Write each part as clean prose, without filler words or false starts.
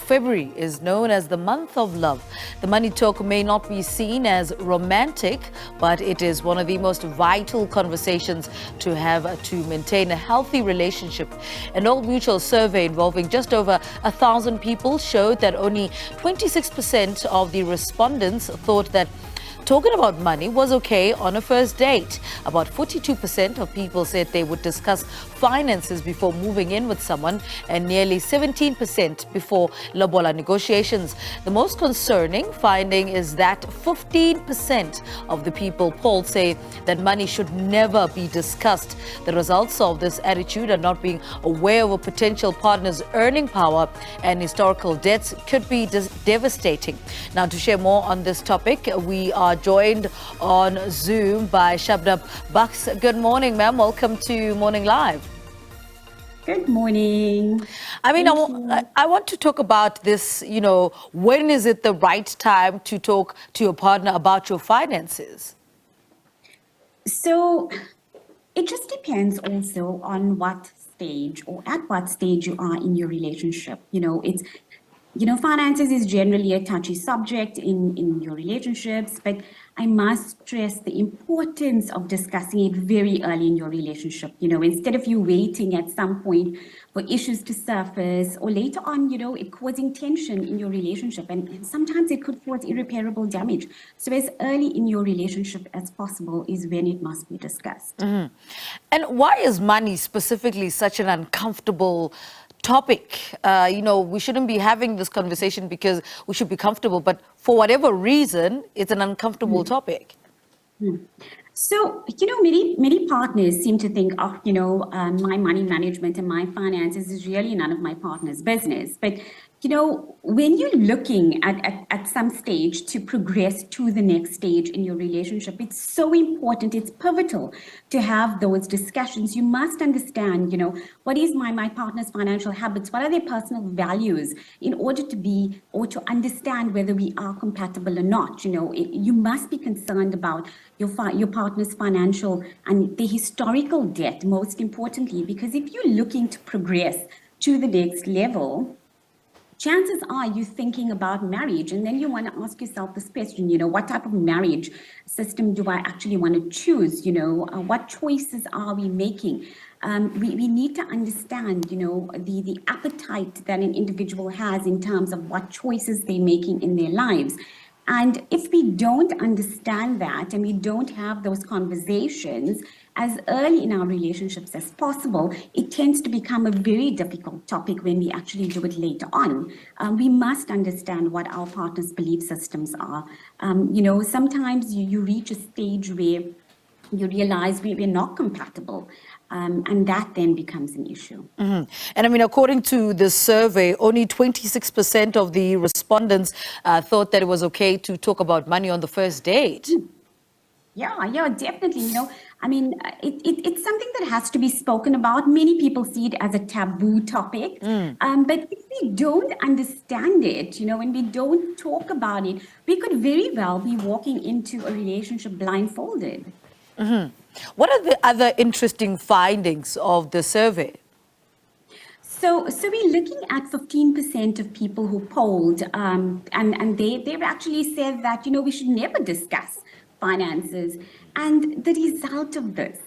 February is known as the month of love. The money talk may not be seen as romantic, but it is one of the most vital conversations to have to maintain a healthy relationship. An Old Mutual survey involving just over 1,000 people showed that only 26% of the respondents thought that talking about money was okay on a first date. About 42% of people said they would discuss finances before moving in with someone, and nearly 17% before lobola negotiations. The most concerning finding is that 15% of the people polled say that money should never be discussed. The results of this attitude and not being aware of a potential partner's earning power and historical debts could be devastating. Now, to share more on this topic, we are joined on Zoom by Shabnam Bux. Good morning, ma'am. Welcome to Morning Live. Good morning. I want to talk about this, when is it the right time to talk to your partner about your finances? So it just depends also on what stage or at what stage you are in your relationship. Finances is generally a touchy subject in your relationships, but I must stress the importance of discussing it very early in your relationship. Instead of you waiting at some point for issues to surface or later on, it causing tension in your relationship. And sometimes it could cause irreparable damage. So as early in your relationship as possible is when it must be discussed. Mm-hmm. And why is money specifically such an uncomfortable topic? We shouldn't be having this conversation because we should be comfortable, but for whatever reason, it's an uncomfortable topic. So, many partners seem to think, my money management and my finances is really none of my partner's business. But, when you're looking at some stage to progress to the next stage in your relationship, it's so important, it's pivotal to have those discussions. You must understand, what is my partner's financial habits? What are their personal values in order to be or to understand whether we are compatible or not? You must be concerned about your partner's financial and the historical debt, most importantly, because if you're looking to progress to the next level, chances are you're thinking about marriage, and then you want to ask yourself this question, what type of marriage system do I actually want to choose? What choices are we making? We need to understand, the appetite that an individual has in terms of what choices they're making in their lives. And if we don't understand that and we don't have those conversations as early in our relationships as possible, it tends to become a very difficult topic when we actually do it later on. We must understand what our partner's belief systems are. Sometimes you reach a stage where you realize we're not compatible. And that then becomes an issue. Mm-hmm. And according to the survey, only 26% of the respondents thought that it was okay to talk about money on the first date. Yeah, definitely. It's something that has to be spoken about. Many people see it as a taboo topic. But if we don't understand it, when we don't talk about it, we could very well be walking into a relationship blindfolded. Mm-hmm. What are the other interesting findings of the survey? So we're looking at 15% of people who polled, and they've actually said that, we should never discuss finances. And the result of this,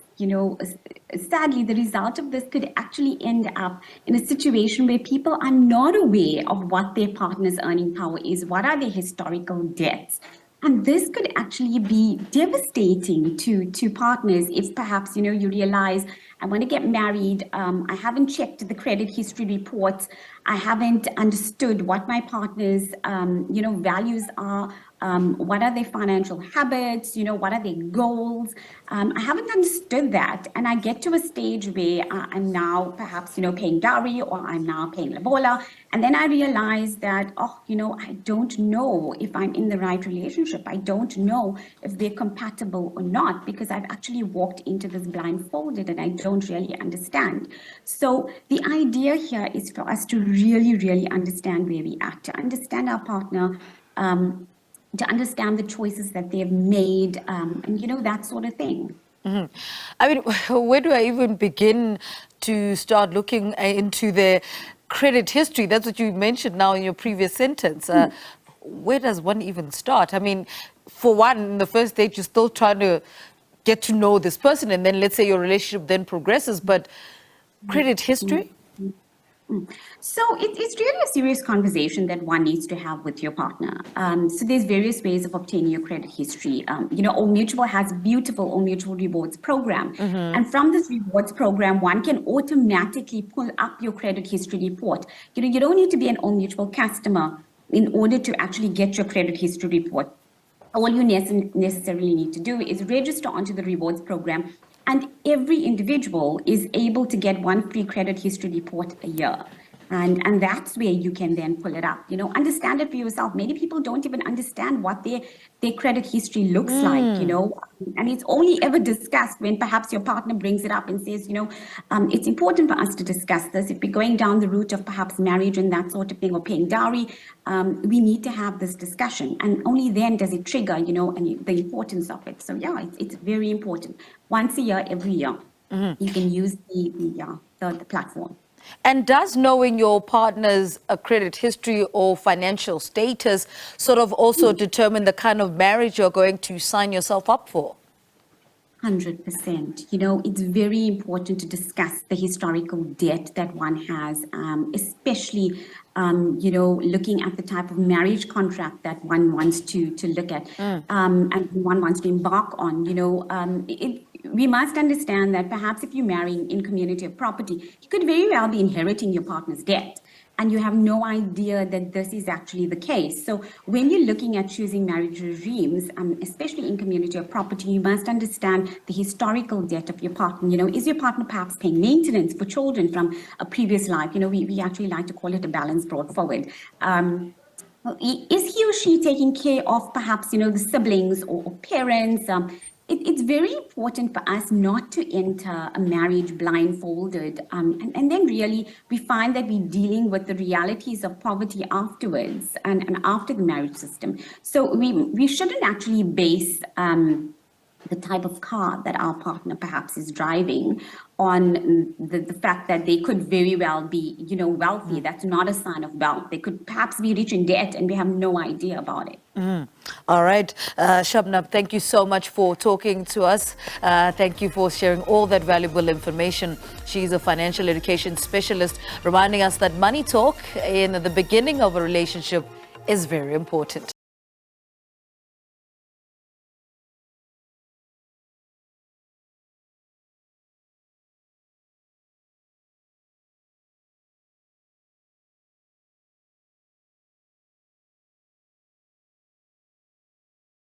sadly, the result of this could actually end up in a situation where people are not aware of what their partner's earning power is, what are their historical debts. And this could actually be devastating to partners if perhaps, you realize, I want to get married, I haven't checked the credit history reports, I haven't understood what my partner's, values are, what are their financial habits, what are their goals. I haven't understood that. And I get to a stage where I'm now perhaps, paying dowry, or I'm now paying lobola. And then I realize that, I don't know if I'm in the right relationship. I don't know if we're compatible or not, because I've actually walked into this blindfolded and I don't really understand. So the idea here is for us to really, really understand where we are, to understand our partner, to understand the choices that they've made, and that sort of thing. Mm-hmm. Where do I even begin to start looking into their credit history, that's what you mentioned now in your previous sentence. Where does one even start? I mean, for one, in the first date, you're still trying to get to know this person, and then let's say your relationship then progresses, but credit history? So it's really a serious conversation that one needs to have with your partner. So there's various ways of obtaining your credit history. Old Mutual has beautiful Old Mutual rewards program. And from this rewards program, one can automatically pull up your credit history report. You don't need to be an Old Mutual customer in order to actually get your credit history report. All you necessarily need to do is register onto the rewards program, and every individual is able to get one free credit history report a year. And that's where you can then pull it up, understand it for yourself. Many people don't even understand what their credit history looks like, and it's only ever discussed when perhaps your partner brings it up and says, it's important for us to discuss this. If we're going down the route of perhaps marriage and that sort of thing, or paying dowry, we need to have this discussion. And only then does it trigger, and the importance of it. So yeah, it's very important. Once a year, every year, you can use the platform. And does knowing your partner's credit history or financial status sort of also determine the kind of marriage you're going to sign yourself up for? 100%. It's very important to discuss the historical debt that one has, especially, looking at the type of marriage contract that one wants to look at and one wants to embark on. We must understand that perhaps if you're marrying in community of property, you could very well be inheriting your partner's debt, and you have no idea that this is actually the case. So when you're looking at choosing marriage regimes, especially in community of property, you must understand the historical debt of your partner. Is your partner perhaps paying maintenance for children from a previous life? We actually like to call it a balance brought forward. Is he or she taking care of perhaps, the siblings or parents? It's very important for us not to enter a marriage blindfolded. And then really, we find that we're dealing with the realities of poverty afterwards and after the marriage system. So we shouldn't actually base the type of car that our partner perhaps is driving on the fact that they could very well be, wealthy. That's not a sign of wealth. They could perhaps be rich in debt, and we have no idea about it. All right. Shabnam, thank you so much for talking to us. Thank you for sharing all that valuable information. She's a financial education specialist, reminding us that money talk in the beginning of a relationship is very important.